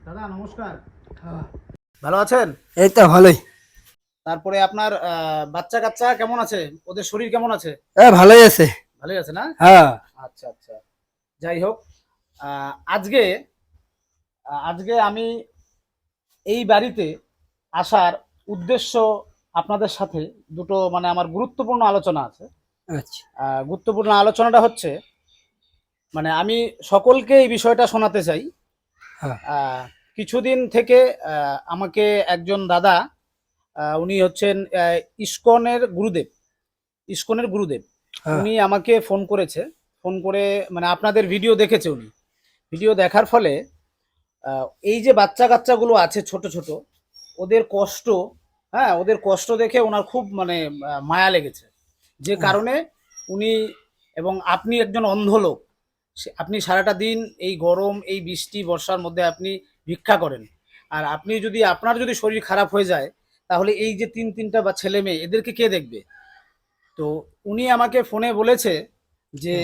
দাদা নমস্কার। ভালো আছেন? এই তো ভালোই। তারপরে আপনার বাচ্চা কাচ্চা কেমন আছে? ওদের শরীর কেমন আছে? ভালোই আছে। ভালোই আছে না? হ্যাঁ। আচ্ছা আচ্ছা। যাই হোক, আজকে আজকে আমি এই বাড়িতে আসার উদ্দেশ্য আপনাদের সাথে দুটো মানে আমার গুরুত্বপূর্ণ আলোচনা আছে। আচ্ছা। গুরুত্বপূর্ণ আলোচনাটা হচ্ছে মানে আমি সকলকে এই বিষয়টা শোনাতে চাই। হ্যাঁ। কিছুদিন থেকে আমাকে একজন দাদা, উনি হচ্ছেন ইসকনের গুরুদেব। ইসকনের গুরুদেব হ্যাঁ। উনি আমাকে ফোন করেছে। ফোন করে মানে আপনাদের ভিডিও দেখেছে উনি। ভিডিও দেখার ফলে এই যে বাচ্চা কাচ্চাগুলো আছে ছোট ছোট, ওদের কষ্ট, হ্যাঁ ওদের কষ্ট দেখে ওনার খুব মানে মায়া লেগেছে। যে হ্যাঁ। কারণে উনি, এবং আপনি একজন অন্ধ লোক, আপনি সারাটা দিন এই গরম এই বৃষ্টি বর্ষার মধ্যে আপনি ভিক্ষা করেন। আর আপনি যদি আপনার যদি শরীর খারাপ হয়ে যায়, তাহলে এই যে তিনটা বা ছেলে মেয়ে এদেরকে কে দেখবে? তো উনি আমাকে ফোনে বলেছে যে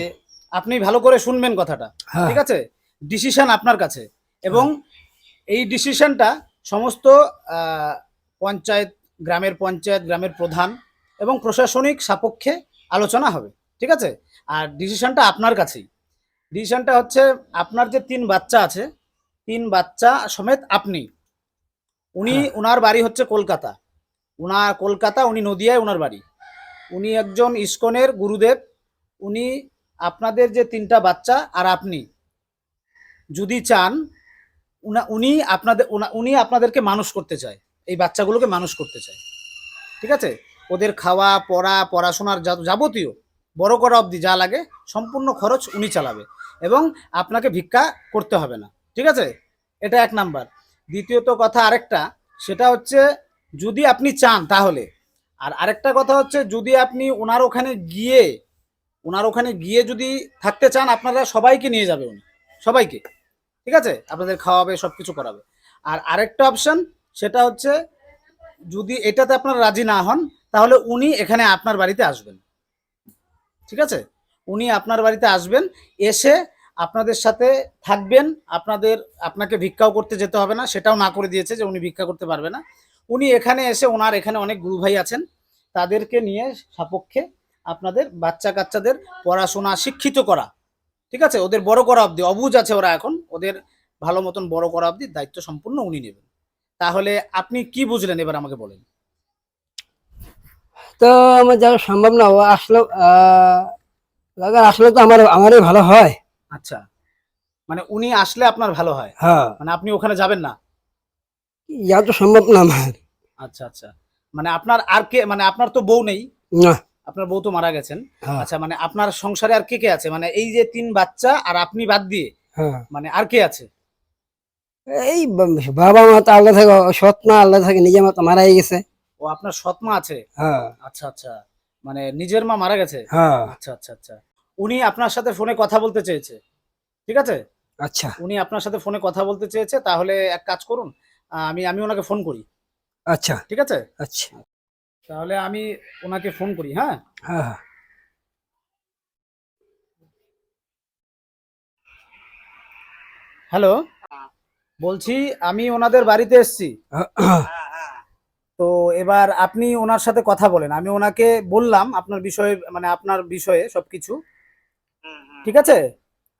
আপনি ভালো করে শুনবেন কথাটা, হ্যাঁ। ঠিক আছে? ডিসিশন আপনার কাছে, এবং হ্যাঁ। এই ডিসিশনটা সমস্ত আহ, পঞ্চায়েত, গ্রামের পঞ্চায়েত, গ্রামের প্রধান এবং প্রশাসনিক সাপেক্ষে আলোচনা হবে, ঠিক আছে? আর ডিসিশনটা আপনার কাছেই। ডিসিশনটা হচ্ছে আপনার যে তিন বাচ্চা আছে, তিন বাচ্চা সমেত আপনি, উনি, হ্যাঁ। ওনার বাড়ি হচ্ছে কলকাতা। ওনার কলকাতা, উনি নদিয়ায় ওনার বাড়ি। উনি একজন ইসকনের গুরুদেব। উনি আপনাদের যে তিনটা বাচ্চা আর আপনি যদি চান, উনি আপনাদেরকে মানুষ করতে চায়, এই বাচ্চাগুলোকে মানুষ করতে চায়, ঠিক আছে? ওদের খাওয়া পড়া পড়াশোনার যাবতীয় বড় করা অবধি যা লাগে সম্পূর্ণ খরচ উনি চালাবে, এবং আপনাকে ভিক্ষা করতে হবে না, ঠিক আছে? এটা এক নাম্বার। দ্বিতীয়ত কথা আরেকটা, সেটা হচ্ছে যদি আপনি চান তাহলে, আর আরেকটা কথা হচ্ছে যদি আপনি ওনার ওখানে গিয়ে যদি থাকতে চান, আপনারা সবাইকে নিয়ে যাবে উনি, সবাইকে, ঠিক আছে? আপনাদের খাওয়াবে, সব কিছু করাবে। আর আরেকটা অপশন, সেটা হচ্ছে যদি এটাতে আপনারা রাজি না হন, তাহলে উনি এখানে আপনার বাড়িতে আসবেন, ঠিক আছে? উনি আপনার বাড়িতে আসবেন, এসে আপনাদের সাথে থাকবেন। আপনাকে ভিক্ষাও করতে যেতে হবে না, সেটাও না করে দিয়েছে যে উনি ভিক্ষা করতে পারবে না। উনি এখানে এসে, ওনার এখানে অনেক গুরু ভাই আছেন, তাদেরকে নিয়ে সাপেক্ষে আপনাদের বাচ্চা কাচ্চাদের পড়াশোনা শিক্ষিত করা, ঠিক আছে? ওদের বড় করা অবধি, অবুঝ আছে ওরা এখন, ওদের ভালো মতন বড় করা অবধি দায়িত্ব সম্পূর্ণ উনি নেবেন। তাহলে আপনি কি বুঝলেন এবার আমাকে বলেন। তো আমার যাওয়া সম্ভব না, ও আসলে দাদা আসলে তো আমারই ভালো হয়। আচ্ছা, মানে উনি আসলে আপনার ভালো হয়, হ্যাঁ। মানে আপনি ওখানে যাবেন না? যাওয়া তো সম্ভব না আমার। আচ্ছা আচ্ছা। মানে আপনার আর কে, মানে আপনার তো বউ নেই, না। আপনার বউ তো মারা গেছেন। হ্যাঁ। আচ্ছা, মানে আপনার সংসারে আর কে কে আছে, মানে এই যে তিন বাচ্চা আর আপনি বাদ দিয়ে, হ্যাঁ। মানে আর কে আছে? এই বাবা মা তো আল্লাহ থাকে, সৎ মা আল্লাহ থাকে, নিজে মা তো মারাই গেছে। ও আপনার সৎ মা আছে? হ্যাঁ। আচ্ছা আচ্ছা, মানে নিজের মা মারা গেছে। হ্যাঁ। আচ্ছা আচ্ছা আচ্ছা। উনি আপনার সাথে ফোনে কথা বলতে চেয়েছে, ঠিক আছে? আচ্ছা। উনি আপনার সাথে ফোনে কথা বলতে চেয়েছে, তাহলে এক কাজ করুন, আমি আমি ওনাকে ফোন করি, আচ্ছা। ঠিক আছে? আচ্ছা। তাহলে আমি ওনাকে ফোন করি, হ্যাঁ। হ্যাঁ। হ্যালো, বলছি আমি ওনাদের বাড়িতে এসেছি। হ্যাঁ। তো এবার আপনি ওনার সাথে কথা বলেন, আমি ওনাকে বললাম আপনার বিষয়ে, মানে আপনার বিষয়ে সবকিছু, ঠিক আছে?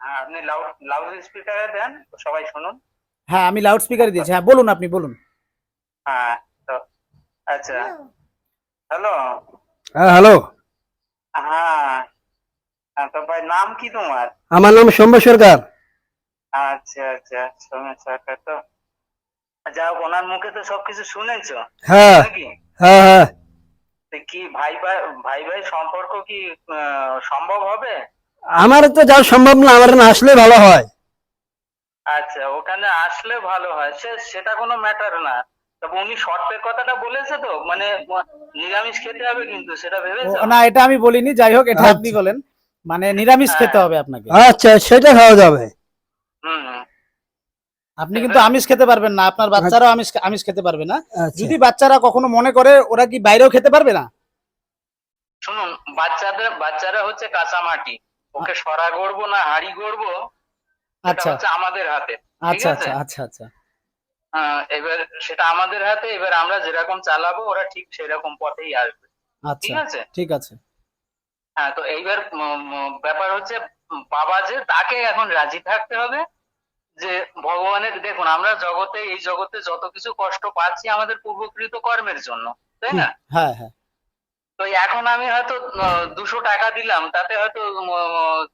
হ্যাঁ, আপনি লাউড লাউড স্পিকারে দেন, সবাই শুনুন। হ্যাঁ, আমি লাউড স্পিকারে দিয়েছি, হ্যাঁ বলুন, আপনি বলুন। হ্যাঁ, তো আচ্ছা, হ্যালো। হ্যাঁ। হ্যালো। হ্যাঁ, হ্যাঁ, তো ভাই নাম কি তোমার? আমার নাম সৌম্য সরকার। আচ্ছা আচ্ছা, সৌমেশ সরকার। তো যা হোক, ওনার মুখে তো সবকিছু শুনেছো হ্যাঁ। নাকি? হ্যাঁ। হ্যাঁ। তো কি ভাই ভাই ভাই ভাই সম্পর্ক কি সম্ভব হবে? আমার তো যাওয়া সম্ভব না, আমার না আসলে ভালো হয়। আচ্ছা, ওখানে আসলে ভালো হয়, সেটা কোনো ম্যাটার না। তবে উনি শর্টের কথাটা বলেছে তো, মানে নিরামিষ খেতে হবে, কিন্তু সেটা ও ভেবেছো? না, এটা আমি বলিনি, যাই হোক এটা আপনি আচ্ছা। বলেন, মানে নিরামিষ হ্যাঁ। খেতে হবে আপনাকে। আচ্ছা, সেটা খাওয়া যাবে। হুম হুম। আপনি কিন্তু আমিষ খেতে পারবেন না, আপনার বাচ্চারাও আমিষ আমিষ খেতে পারবে না। আচ্ছা। যদি বাচ্চারা কখনো মনে করে, ওরা কি বাইরেও খেতে পারবে না? শুনুন, বাচ্চারা হচ্ছে কাঁচা মাটি, ওকে সরা গড়বো না হাড়ি গড়বো, এটা আচ্ছা হচ্ছে আমাদের হাতে। ঠিক আচ্ছা আছে? আচ্ছা আচ্ছা আচ্ছা। এবার সেটা আমাদের হাতে, এবার আমরা যেরকম চালাবো ওরা ঠিক সেরকম পথেই আসবে। ঠিক আচ্ছা, আছে। ঠিক আছে। হ্যাঁ, তো এইবার ব্যাপার হচ্ছে বাবা যে তাকে এখন রাজি থাকতে হবে যে ভগবানের, দেখুন আমরা জগতে, এই জগতে যত কিছু কষ্ট পাচ্ছি আমাদের পূর্বকৃত কর্মের জন্য, তাই হুম, না? হ্যাঁ, হ্যাঁ। তো এখন আমি হয়তো 200 টাকা দিলাম, তাতে হয়তো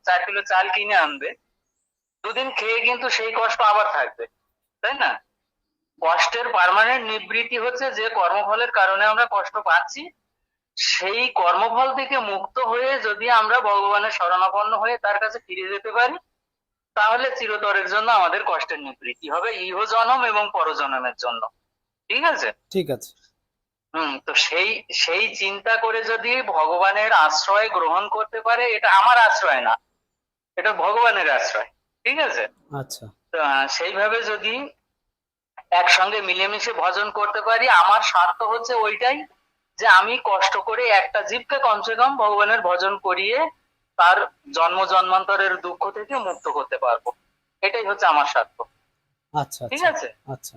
4 কিলো চাল কিনে আনবে, দুদিন খেয়ে কিন্তু সেই কষ্ট আবার থাকবে, তাই না? কষ্টের পার্মানেন্ট নিবৃত্তি হচ্ছে যে কর্মফলের কারণে আমরা কষ্ট পাচ্ছি, সেই কর্মফল থেকে মুক্ত হয়ে যদি আমরা ভগবানের শরণাপন্ন হয়ে তার কাছে ফিরে যেতে পারি, তাহলে চিরতরের জন্য আমাদের কষ্টের নিবৃত্তি হবে, ইহ জনম এবং পরজনমের জন্য। ঠিক আছে। ঠিক আছে। তো সেই সেই চিন্তা করে যদি ভগবানের আশ্রয় গ্রহণ করতে পারে, এটা আমার আশ্রয় না, এটা ভগবানের আশ্রয়। ঠিক আছে। আচ্ছা। তো সেইভাবে যদি একসঙ্গে মিলেমিশে ভজন করতে পারি, আমার স্বার্থ হচ্ছে ওইটাই, যে আমি কষ্ট করে একটা জীবকে কমসে কম ভগবানের ভজন করিয়ে তার জন্ম জন্মান্তরের দুঃখ থেকে মুক্ত করতে পারবো, এটাই হচ্ছে আমার স্বার্থ। আচ্ছা, ঠিক আচ্ছা, আছে। আচ্ছা।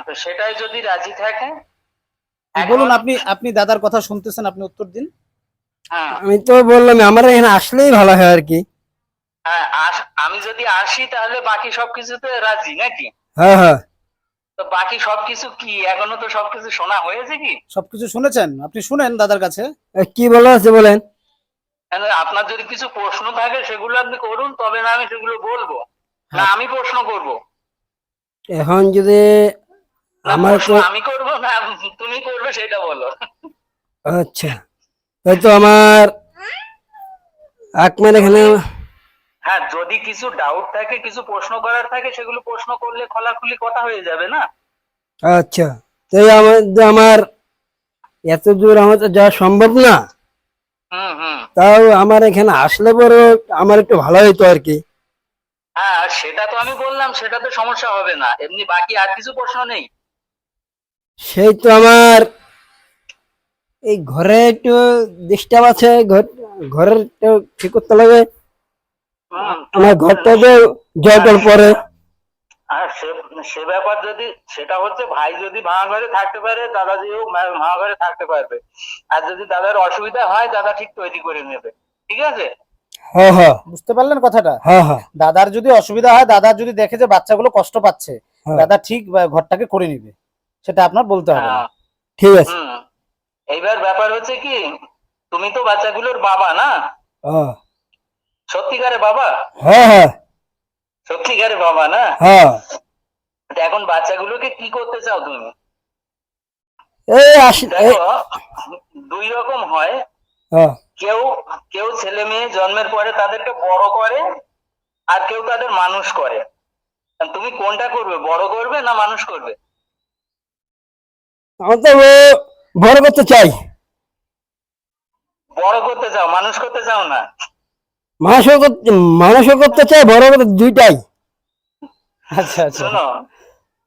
তো সেটাই যদি রাজি থাকে বলুন, এখন। আপনি দাদার কথা শুনতেছেন, আপনি উত্তর দিন। হ্যাঁ, আমি তো বললাম আমার এখানে আসলেই ভালো হয় আর কি। হ্যাঁ, আমি যদি আসি তাহলে বাকি সবকিছুতে রাজি নাকি? হ্যাঁ, হ্যাঁ। তো বাকি সবকিছু কি, এখনো তো সবকিছু শোনা হয়েছে কি? সবকিছু শুনেছেন, আপনি শুনেন দাদার কাছে। কি বলা আছে বলেন। আপনার যদি কিছু প্রশ্ন থাকে সেগুলো আপনি করুন, তবে না আমি সেগুলো বলবো, না হ্যাঁ। আমি প্রশ্ন করব? এখন যদি না আমার প্রশ্ন তো আমি করব না তুমি করবে, সেটা বলো। আচ্ছা, হয়তো আমার আকমান এখানে। হ্যাঁ, যদি কিছু ডাউট থাকে, কিছু প্রশ্ন করার থাকে, সেগুলো প্রশ্ন করলে খোলাখুলি কথা হয়ে যাবে না? আচ্ছা, তাই আমার এত দূর আমার তো যাওয়া সম্ভব না। হুম, হুম। তাও আমার এখানে আসলে পরে আমার একটু ভালো হইতো আর কি। হ্যাঁ, সেটা তো আমি বললাম, সেটা তো সমস্যা হবে না, এমনি বাকি আর কিছু প্রশ্ন নেই? সেই তো আমার এই ঘরে একটু ডিস্টার্ব আছে, ঘরের একটু ঠিক করতে লাগে। তো আমার ঘরটা তো জল টল পরে। আর সে সে ব্যাপার যদি, সেটা হচ্ছে ভাই যদি ভাঙা ঘরে থাকতে পারে, দাদাজিও ভাঙা ঘরে থাকতে পারবে। আর যদি দাদার অসুবিধা হয়, দাদা ঠিক তৈরি করে নেবে। ঠিক আছে। হ্যাঁ, হ্যাঁ, বুঝতে পারলেন কথাটা? হ্যাঁ, হ্যাঁ, দাদার যদি অসুবিধা হয়, দাদার যদি দেখে যে বাচ্চাগুলো কষ্ট পাচ্ছে, হ্যাঁ। দাদা ঠিক ঘরটাকে করে নিবে, সেটা আপনার বলতে হবে না। হ্যাঁ। ঠিক আছে। এইবার ব্যাপার হচ্ছে কি, তুমি তো বাচ্চাগুলোর বাবা না? হ্যাঁ, সত্যিকারে বাবা? হ্যাঁ, হ্যাঁ, সত্যিকারে বাবা না? হ্যাঁ। তো এখন বাচ্চাগুলোকে কি করতে চাও তুমি? এই দেখো, দুই রকম হয়। হ্যাঁ। কেউ কেউ ছেলে মেয়ে জন্মের পরে তাদেরকে বড় করে, আর কেউ তাদের মানুষ করে। তুমি কোনটা করবে, বড় করবে না মানুষ করবে? আমি তো বড় করতে চাই। বড় করতে চাও, মানুষ করতে চাও না? মানুষও করতে চাই, বড় করতে, দুইটাই। আচ্ছা, আচ্ছা। শোনো,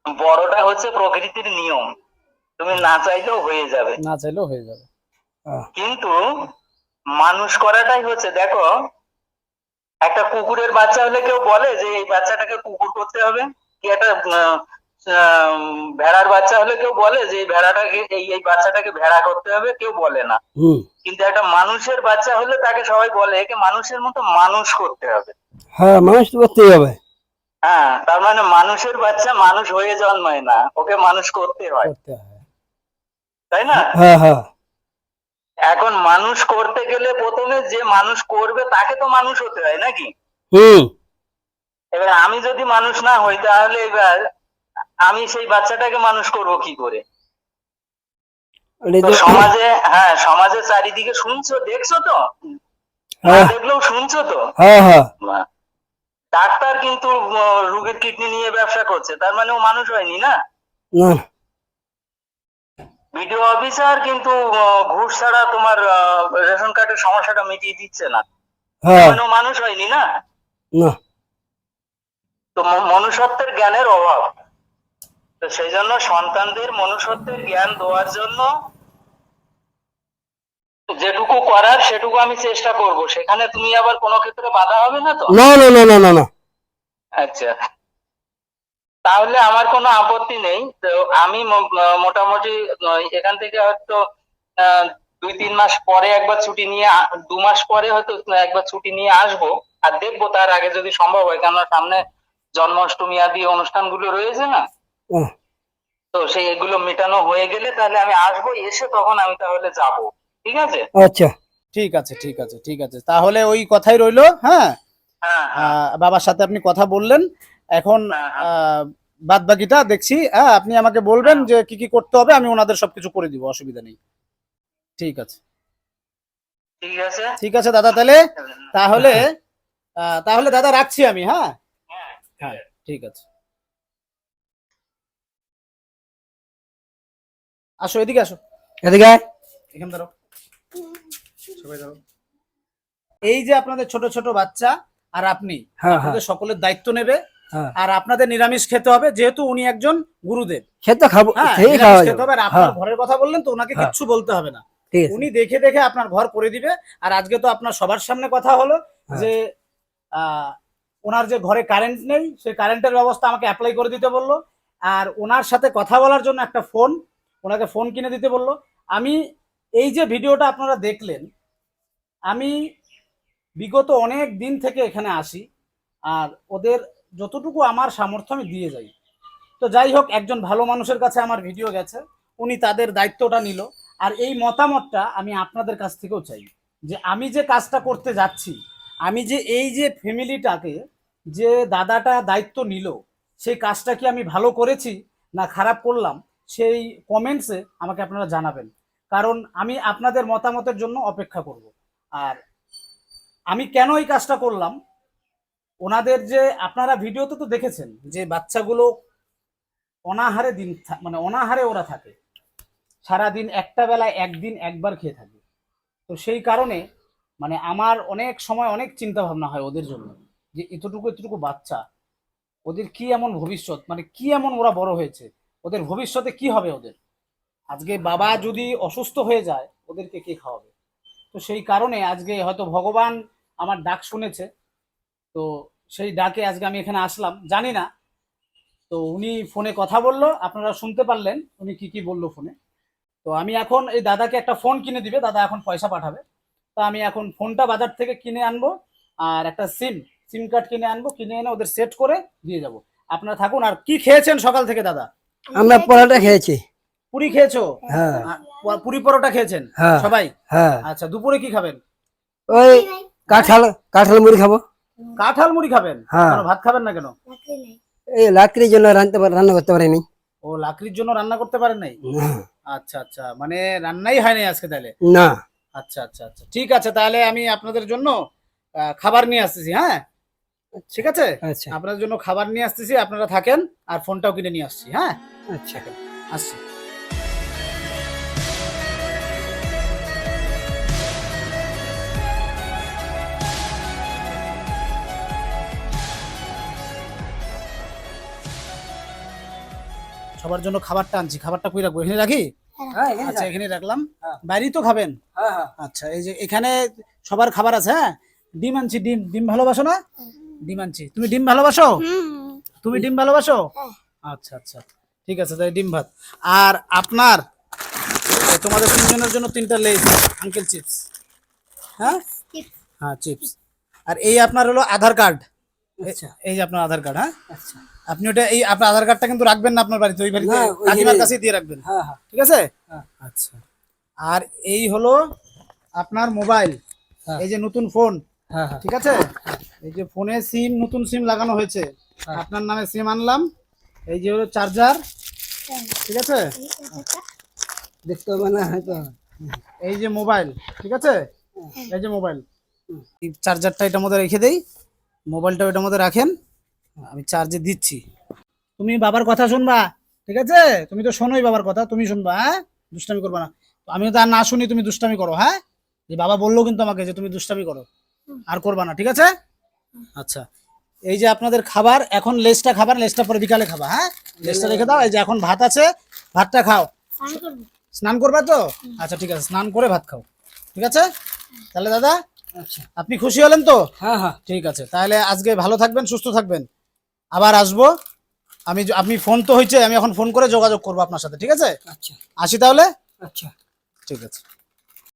বড়টা হচ্ছে প্রকৃতির নিয়ম, তুমি না চাইলেও হয়ে যাবে। না চাইলেও হয়ে যাবে। কিন্তু মানুষ করাটাই হচ্ছে, দেখো, একটা কুকুরের বাচ্চা হলে কেউ বলে যে এই বাচ্চাটাকে কুকুর করতে হবে? কি একটা ভেড়ার বাচ্চা হলে কেউ বলে যে এই ভেড়াটাকে, এই বাচ্চাটাকে ভেড়া করতে হবে? কেউ বলে না। কিন্তু একটা মানুষের বাচ্চা হলে তাকে সবাই বলে একে মানুষের মতো মানুষ করতে হবে। হ্যাঁ, মানুষ তো করতেই হবে। হ্যাঁ, তার মানে মানুষের বাচ্চা মানুষ হয়ে জন্মায় না, ওকে মানুষ করতে হয়, তাই না? হ্যাঁ, হ্যাঁ। এখন মানুষ করতে গেলে প্রথমে যে মানুষ করবে তাকে তো মানুষ হতে হয় নাকি? এবার আমি যদি মানুষ না হই, তাহলে এবার আমি সেই বাচ্চাটাকে মানুষ করব কি করে? তো সমাজে, হ্যাঁ, সমাজের চারিদিকে শুনছো, দেখছো তো, না দেখলেও শুনছো তো। হ্যাঁ, হ্যাঁ। ডাক্তার কিন্তু রোগীর কিডনি নিয়ে ব্যবসা করছে, তার মানে ও মানুষ হয়নি না? বিডিও অফিসার কিন্তু ঘুষ ছাড়া তোমার রেশন কার্ডের সমস্যাটা মিটিয়ে দিচ্ছে না, মানে ও মানুষ হয়নি না? তো মনুষ্যত্বের জ্ঞানের অভাব। তো সেই জন্য সন্তানদের মনুষ্যত্বের জ্ঞান দেওয়ার জন্য যেটুকু করার সেটুকু আমি চেষ্টা করব, সেখানে তুমি আবার কোনো ক্ষেত্রে বাধা হবে না তো? না, না, না, না, না, না। আচ্ছা, তাহলে আমার কোনো আপত্তি নেই। তো আমি মোটামুটি এখান থেকে হয়তো 2-3 মাস পরে একবার ছুটি নিয়ে 2 মাস পরে হয়তো একবার ছুটি নিয়ে আসবো। আর দেখবো তার আগে যদি সম্ভব হয়, কেননা সামনে জন্মাষ্টমী আদি অনুষ্ঠানগুলো রয়েছে না, ও, তো সেই এগুলো মেটানো হয়ে গেলে তাহলে আমি আসবো, এসে তখন আমি তাহলে যাব। ঠিক আছে? আচ্ছা, ঠিক আছে, ঠিক আছে, ঠিক আছে, তাহলে ওই কথাই রইলো। হ্যাঁ, হ্যাঁ হ্যাঁ বাবার সাথে আপনি কথা বললেন, এখন হ্যাঁ, হ্যাঁ। বাদ বাকিটা দেখছি। হ্যাঁ, আপনি আমাকে বলবেন যে কি কি করতে হবে, আমি ওনাদের সবকিছু করে দিব, অসুবিধা নেই। ঠিক আছে, ঠিক আছে। ঠিক আছে দাদা, তাহলে তাহলে দাদা রাখছি আমি। হ্যাঁ, হ্যাঁ, ঠিক আছে। আসো, এদিকে আসো, এদিকে আয়। এখানে দাঁড়াও, সবাই দাঁড়াও। এই যে আপনাদের ছোট ছোট বাচ্চা আর আপনি, হ্যাঁ, আপনাদের সকলের দায়িত্ব নেবে। হ্যাঁ, আর আপনাদের নিরামিষ খেতে হবে, যেহেতু উনি একজন গুরুদেব। সে তো খাবো, হ্যাঁ, সেই নিরামিষ খাওয়া খেতে যাবে। হবে। আর আপনার হ্যাঁ, ঘরের কথা বললেন তো, ওনাকে হ্যাঁ। কিচ্ছু বলতে হবে না, ঠিক আছে। উনি দেখে দেখে আপনার ঘর করে দিবে। আর আজকে তো আপনার সবার সামনে কথা হলো হ্যাঁ। যে ওনার যে ঘরে কারেন্ট নেই, সেই কারেন্টের ব্যবস্থা আমাকে অ্যাপ্লাই করে দিতে বললো। আর ওনার সাথে কথা বলার জন্য একটা ফোন, ওনাকে ফোন কিনে দিতে বললো। আমি এই যে ভিডিওটা আপনারা দেখলেন, আমি বিগত অনেক দিন থেকে এখানে আসি, আর ওদের যতটুকু আমার সামর্থ্য আমি দিয়ে যাই। তো যাই হোক, একজন ভালো মানুষের কাছে আমার ভিডিও গেছে, উনি তাদের দায়িত্বটা নিল। আর এই মতামতটা আমি আপনাদের কাছ থেকেও চাই, যে আমি যে কাজটা করতে যাচ্ছি, আমি যে এই যে ফ্যামিলিটাকে, যে দাদাটা দায়িত্ব নিল, সেই কাজটা কি আমি ভালো করেছি না খারাপ করলাম, সেই কমেন্টসে আমাকে আপনারা জানাবেন। কারণ আমি আপনাদের মতামতের জন্য অপেক্ষা করব। আর আমি কেন এই কাজটা করলাম, ওনাদের যে আপনারা ভিডিওতে তো দেখেছেন যে বাচ্চাগুলো অনাহারে মানে অনাহারে ওরা থাকে, সারাদিন একটা বেলায় একদিন একবার খেয়ে থাকে। তো সেই কারণে মানে আমার অনেক সময় অনেক চিন্তা ভাবনা হয় ওদের জন্য, যে এতটুকু এতটুকু বাচ্চা, ওদের কি এমন ভবিষ্যৎ, মানে কি এমন ওরা বড় হয়েছে, ওদের ভবিষ্যতে কি হবে ওদের। আজকে বাবা যদি অসুস্থ হয়ে যায়, ওদেরকে কে খাওয়াবে? তো সেই কারণে আজকে হয়তো ভগবান আমার ডাক শুনেছে, তো সেই ডাকে আজকে আমি এখানে আসলাম, জানি না। তো উনি ফোনে কথা বললো, আপনারা শুনতে পারলেন উনি কি কি বললো ফোনে। তো আমি এখন এই দাদাকে একটা ফোন কিনে দিবে, দাদা এখন পয়সা পাঠাবে। তো আমি এখন ফোনটা বাজার থেকে কিনে আনবো, আর একটা সিম কার্ড কিনে আনবো, কিনে এনে ওদের সেট করে দিয়ে যাব। আপনারা থাকুন। আর কি খেয়েছেন সকাল থেকে দাদা? আমরা পরোটা খেয়েছি। পুরি খেয়েছো? হ্যাঁ, পুরি পরোটা খেয়েছেন হ্যাঁ, সবাই? হ্যাঁ। আচ্ছা, দুপুরে কি খাবেন? ওই কাঁঠাল কাঁঠাল মুড়ি খাবো। কাঁঠাল মুড়ি খাবেন? হ্যাঁ। কেন ভাত খাবেন না কেন? এই লাকড়ির জন্য রান্না করতে পারিনি। ও, লাকড়ির জন্য রান্না করতে পারেন নাই? না, আচ্ছা আচ্ছা, মানে রান্নাই হয় নাই আজকে তাহলে? না। আচ্ছা আচ্ছা আচ্ছা, ঠিক আছে, তাহলে আমি আপনাদের জন্য খাবার নিয়ে আসতেছি। হ্যাঁ, ঠিক আছে, আচ্ছা, আপনাদের জন্য খাবার নিয়ে আসতেছি, আপনারা থাকেন। আর ফোনটাও কিনে নিয়ে আসছি। হ্যাঁ, আচ্ছা। আসছি। সবার জন্য খাবারটা আনছি, খাবারটা কই রাখবো? এখানে রাখি? হ্যাঁ, আচ্ছা, এখানে রাখলাম। হ্যাঁ। বাইরেই তো খাবেন? হ্যাঁ, হ্যাঁ। আচ্ছা, এই যে এখানে সবার খাবার আছে। হ্যাঁ, ডিম আনছি। ডিম ডিম ভালোবাসো না? ডিম আনছি। তুমি ডিম ভালোবাসো? তুমি ডিম ভালোবাসো? আচ্ছা আচ্ছা, ঠিক আছে, তাই ডিম ভাত। আর আপনার তোমাদের তিনজনের জন্য 3টা লেজ আঙ্কেল চিপস। হ্যাঁ, হ্যাঁ, চিপস। আর এই আপনার হলো আধার কার্ড। আচ্ছা, এই যে আপনার আধার কার্ড। হ্যাঁ, আচ্ছা। আপনি ওটা, এই আপনার আধার কার্ডটা কিন্তু রাখবেন না আপনার বাড়িতে, ওই বাড়িতে না, ওই কাকিমার যে- কাছেই দিয়ে রাখবেন। হ্যাঁ, হ্যাঁ, ঠিক আছে? হ্যাঁ। আচ্ছা। আর এই হলো আপনার মোবাইল, হ্যাঁ। এই যে নতুন ফোন। হ্যাঁ, হ্যাঁ। ঠিক আছে, এই যে ফোনে নতুন সিম লাগানো হয়েছে, হ্যাঁ। আপনার নামে সিম আনলাম। এই যে হলো চার্জার। ঠিক আছে, দেখতে হবে না হয়তো। এই যে মোবাইল। ঠিক আছে, এই যে মোবাইল, এই চার্জারটা এটার মধ্যে রেখে দেই, মোবাইলটা ওটার মধ্যে রাখেন, আমি চার্জে দিচ্ছি। তুমি বাবার কথা শুনবা, ঠিক আছে? তুমি তো শোনোই বাবার কথা, তুমি শুনবা। হ্যাঁ, দুষ্টামি করবা না। আমি তো আর না শুনি তুমি দুষ্টামি করো। হ্যাঁ, যে বাবা বললো কিন্তু আমাকে যে তুমি দুষ্টামি করো, আর করবা না। ঠিক আছে? আচ্ছা, এই যে আপনাদের খাবার, এখন লেজটা খাবার, লেজটা পরে বিকালে খাবা। হ্যাঁ, লেজটা রেখে দাও। এই যে এখন ভাত আছে, ভাতটা খাও। স্নান করবা তো? আচ্ছা, ঠিক আছে, স্নান করে ভাত খাও। ঠিক আছে, তাহলে দাদা আচ্ছা। আপনি খুশি হলেন তো? হ্যাঁ, হ্যাঁ। ঠিক আছে, তাহলে আজকে ভালো থাকবেন, সুস্থ থাকবেন, আবার আসবো। আপনি ফোন তো হয়েছে, আমি এখন ফোন করে যোগাযোগ করবো আপনার সাথে, ঠিক আছে? আচ্ছা আসি তাহলে। আচ্ছা। ঠিক আছে।